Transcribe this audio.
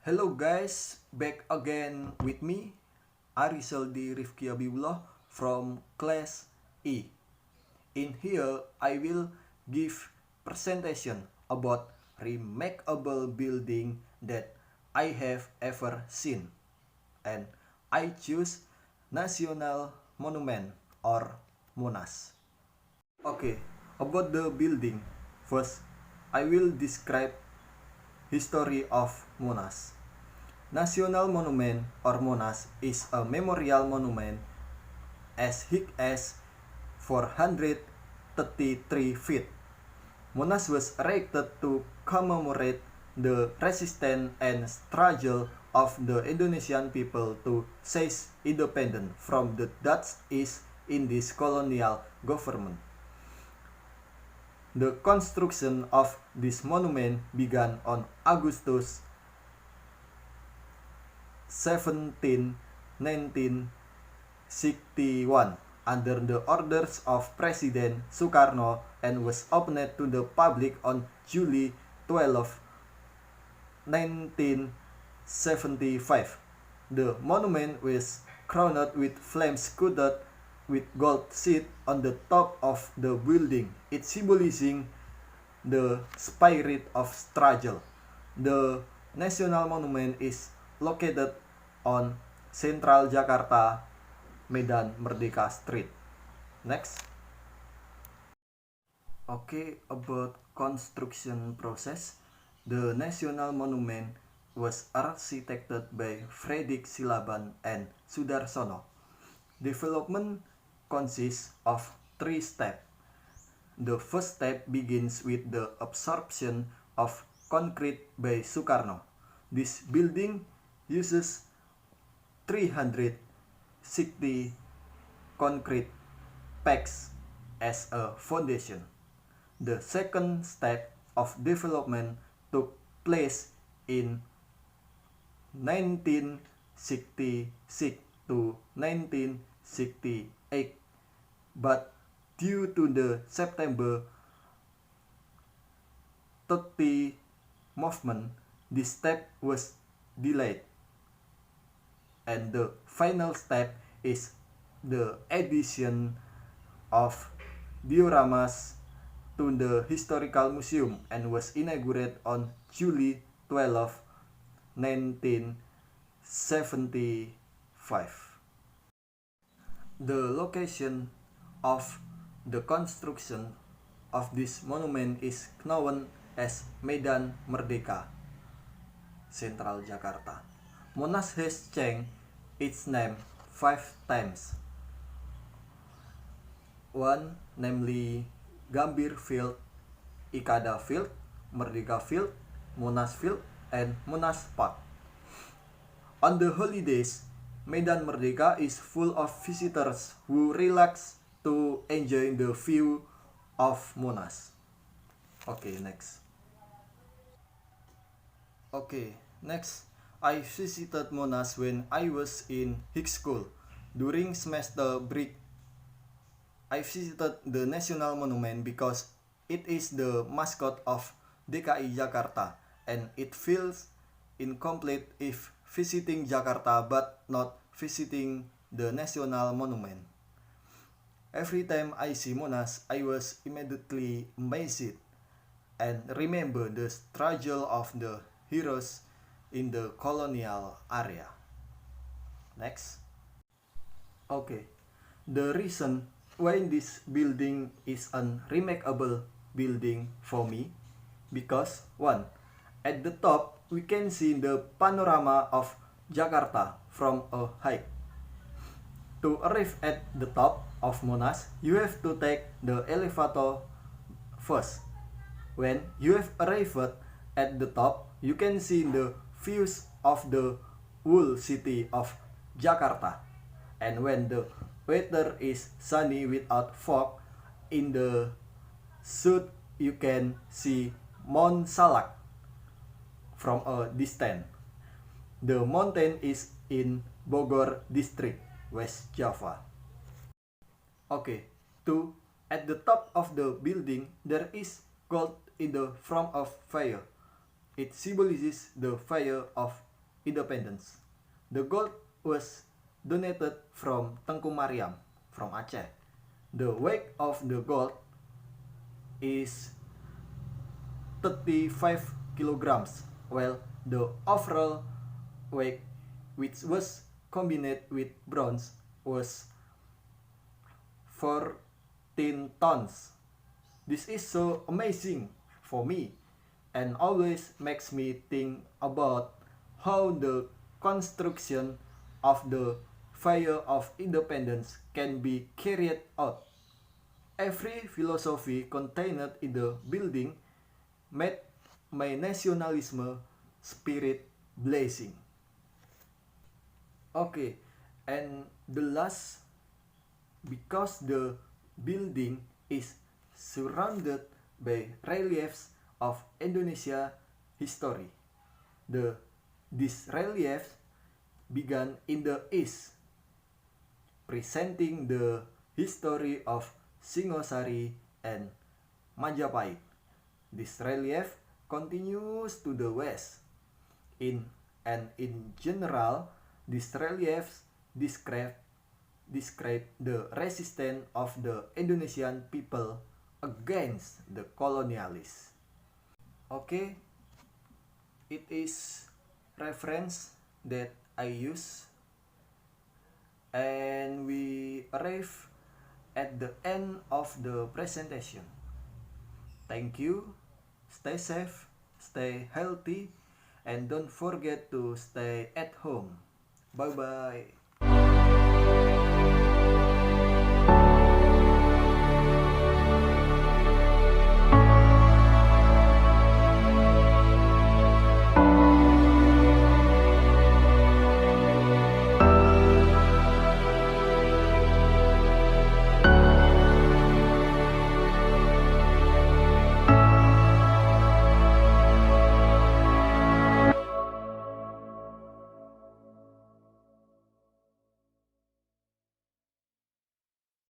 Hello guys, back again with me, Arisaldi Rifki Abibullah from class E. In here, I will give presentation about remarkable building that I have ever seen. And I choose National Monument or Monas. Okay, about the building. First, I will describe history of Monas. National Monument or Monas is a memorial monument as high as 433 feet. Monas was erected to commemorate the resistance and struggle of the Indonesian people to seize independence from the Dutch East Indies colonial government. The construction of this monument began on August 17, 1961 under the orders of President Sukarno and was opened to the public on July 12, 1975. The monument was crowned with flames coated with gold sheet on the top of the building, it symbolizing the spirit of struggle. The National Monument is located on Central Jakarta, Medan Merdeka Street. Next. Okay, about construction process. The National Monument was architected by Fredrik Silaban and Sudarsono. Development consists of three steps. The first step begins with the absorption of concrete by Sukarno. This building uses 360 concrete packs as a foundation. The second step of development took place in 1966 to 1968, but due to the September 30 movement, this step was delayed. And the final step is the addition of dioramas to the historical museum and was inaugurated on July 12, 1975. The location of the construction of this monument is known as Medan Merdeka, Central Jakarta. Monas has changed its name 5 times. One, namely Gambir Field, Ikada Field, Merdeka Field, Monas Field, and Monas Park. On the holidays, Medan Merdeka is full of visitors who relax to enjoy the view of Monas. Okay, next. Okay, next. I visited Monas when I was in high school. During semester break, I visited the National Monument because it is the mascot of DKI Jakarta and it feels incomplete if visiting Jakarta but not visiting the National Monument. Every time I see Monas, I was immediately amazed and remember the struggle of the heroes in the colonial area. Next. Okay, the reason why this building is an remarkable building for me because one, at the top we can see the panorama of Jakarta from a height. To arrive at the top of Monas, you have to take the elevator first. When you have arrived at the top, you can see the views of the whole city of Jakarta. And when the weather is sunny without fog, in the south you can see Mount Salak from a distance. The mountain is in Bogor district, West Java. Okay, 2. At the top of the building there is gold in the form of fire. It symbolizes the fire of independence. The gold was donated from Tengku Mariam from Aceh. The weight of the gold is 35 kilograms, while the overall weight, which was combined with bronze, was 14 tons. This is so amazing for me and always makes me think about how the construction of the Fire of Independence can be carried out. Every philosophy contained in the building made my nationalism spirit blazing. Okay, and the last, because the building is surrounded by reliefs of Indonesia history. These reliefs began in the east, presenting the history of Singosari and Majapahit. This relief continues to the west. In general, these reliefs describe the resistance of the Indonesian people against the colonialists. Okay, it is reference that I use, and we arrive at the end of the presentation. Thank you. Stay safe, stay healthy, and don't forget to stay at home. Bye bye.